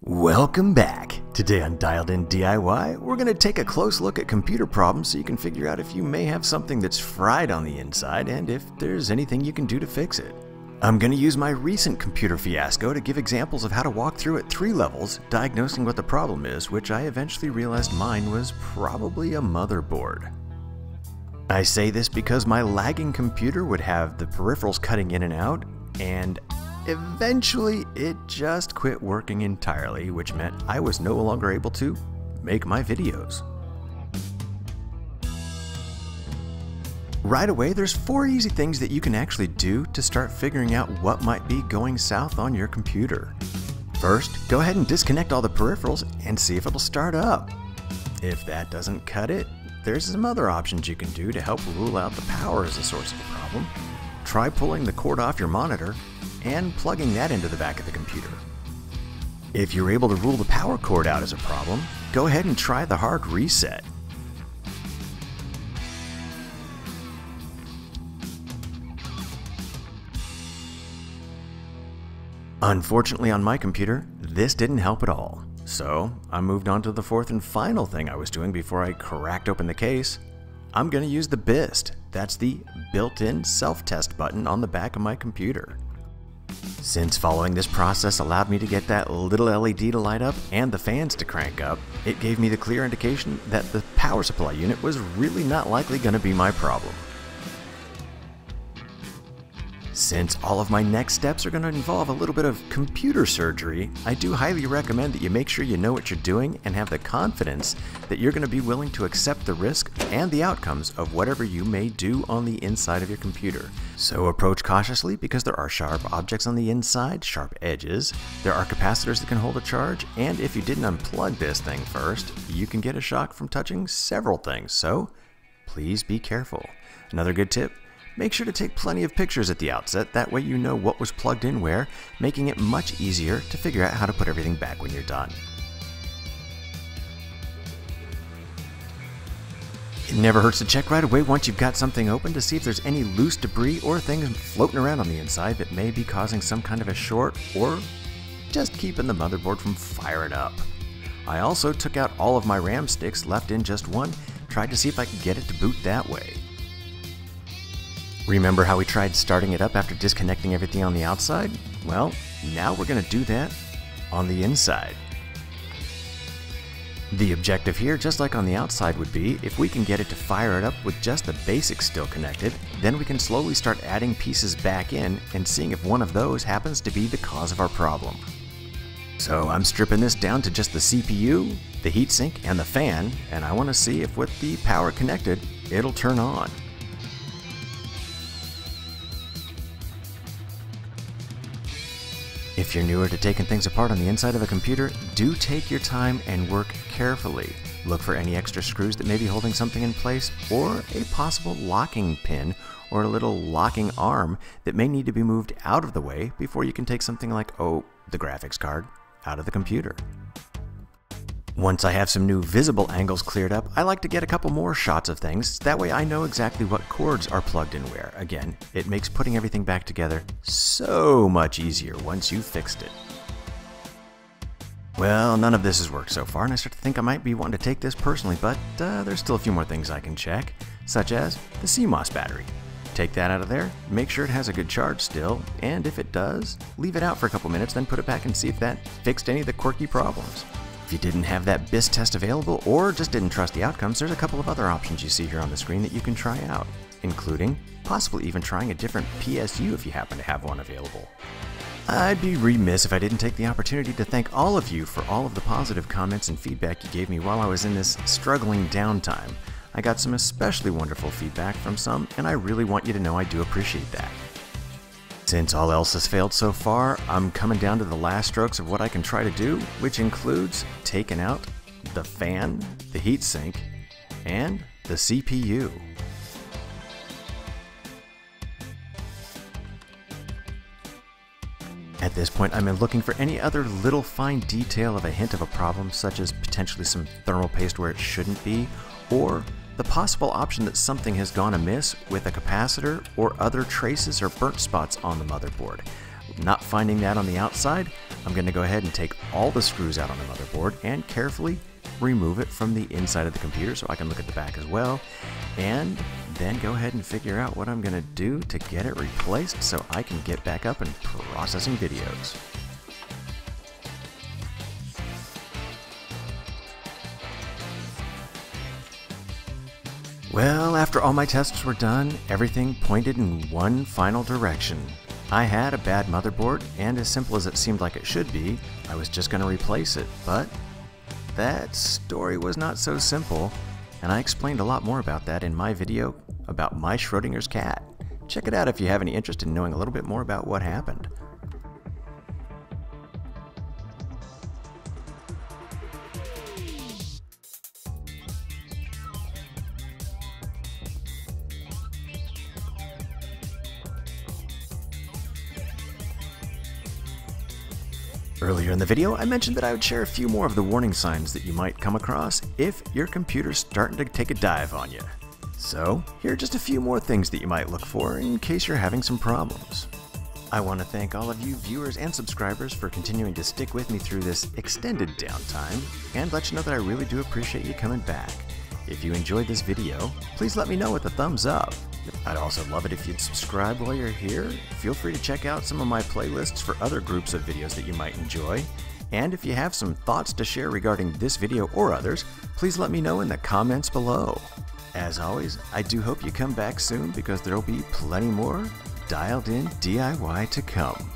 Welcome back! Today on Dialed In DIY, we're going to take a close look at computer problems so you can figure out if you may have something that's fried on the inside and if there's anything you can do to fix it. I'm going to use my recent computer fiasco to give examples of how to walk through at 3 levels, diagnosing what the problem is, which I eventually realized mine was probably a motherboard. I say this because my lagging computer would have the peripherals cutting in and out, and eventually, it just quit working entirely, which meant I was no longer able to make my videos. Right away, there's 4 easy things that you can actually do to start figuring out what might be going south on your computer. First, go ahead and disconnect all the peripherals and see if it'll start up. If that doesn't cut it, there's some other options you can do to help rule out the power as a source of the problem. Try pulling the cord off your monitor and plugging that into the back of the computer. If you're able to rule the power cord out as a problem, go ahead and try the hard reset. Unfortunately on my computer, this didn't help at all. So I moved on to the 4th and final thing I was doing before I cracked open the case. I'm going to use the BIST. That's the built-in self-test button on the back of my computer. Since following this process allowed me to get that little LED to light up and the fans to crank up, it gave me the clear indication that the power supply unit was really not likely going to be my problem. Since all of my next steps are going to involve a little bit of computer surgery, I do highly recommend that you make sure you know what you're doing and have the confidence that you're going to be willing to accept the risk and the outcomes of whatever you may do on the inside of your computer. So approach cautiously because there are sharp objects on the inside, sharp edges, there are capacitors that can hold a charge, and if you didn't unplug this thing first, you can get a shock from touching several things, so please be careful. Another good tip: make sure to take plenty of pictures at the outset, that way you know what was plugged in where, making it much easier to figure out how to put everything back when you're done. It never hurts to check right away once you've got something open to see if there's any loose debris or things floating around on the inside that may be causing some kind of a short or just keeping the motherboard from firing up. I also took out all of my RAM sticks, left in just one, tried to see if I could get it to boot that way. Remember how we tried starting it up after disconnecting everything on the outside? Well, now we're going to do that on the inside. The objective here, just like on the outside, would be if we can get it to fire it up with just the basics still connected, then we can slowly start adding pieces back in and seeing if one of those happens to be the cause of our problem. So I'm stripping this down to just the CPU, the heatsink, and the fan, and I want to see if with the power connected, it'll turn on. If you're newer to taking things apart on the inside of a computer, do take your time and work carefully. Look for any extra screws that may be holding something in place, or a possible locking pin or a little locking arm that may need to be moved out of the way before you can take something like, the graphics card out of the computer. Once I have some new visible angles cleared up, I like to get a couple more shots of things, that way I know exactly what cords are plugged in where. Again, it makes putting everything back together so much easier once you've fixed it. Well, none of this has worked so far, and I start to think I might be wanting to take this personally, but there's still a few more things I can check, such as the CMOS battery. Take that out of there, make sure it has a good charge still, and if it does, leave it out for a couple minutes, then put it back and see if that fixed any of the quirky problems. If you didn't have that BIST test available or just didn't trust the outcomes, there's a couple of other options you see here on the screen that you can try out, including possibly even trying a different PSU if you happen to have one available. I'd be remiss if I didn't take the opportunity to thank all of you for all of the positive comments and feedback you gave me while I was in this struggling downtime. I got some especially wonderful feedback from some, and I really want you to know I do appreciate that. Since all else has failed so far, I'm coming down to the last strokes of what I can try to do, which includes taking out the fan, the heatsink, and the CPU. At this point, I'm looking for any other little fine detail of a hint of a problem, such as potentially some thermal paste where it shouldn't be, or the possible option that something has gone amiss with a capacitor or other traces or burnt spots on the motherboard. Not finding that on the outside, I'm going to go ahead and take all the screws out on the motherboard and carefully remove it from the inside of the computer so I can look at the back as well, and then go ahead and figure out what I'm going to do to get it replaced so I can get back up and processing videos. Well, after all my tests were done, everything pointed in one final direction. I had a bad motherboard, and as simple as it seemed like it should be, I was just going to replace it, but that story was not so simple, and I explained a lot more about that in my video about my Schrodinger's cat. Check it out if you have any interest in knowing a little bit more about what happened. Earlier in the video, I mentioned that I would share a few more of the warning signs that you might come across if your computer's starting to take a dive on you. So, here are just a few more things that you might look for in case you're having some problems. I want to thank all of you viewers and subscribers for continuing to stick with me through this extended downtime, and let you know that I really do appreciate you coming back. If you enjoyed this video, please let me know with a thumbs up. I'd also love it if you'd subscribe while you're here. Feel free to check out some of my playlists for other groups of videos that you might enjoy. And if you have some thoughts to share regarding this video or others, please let me know in the comments below. As always, I do hope you come back soon because there'll be plenty more dialed in DIY to come.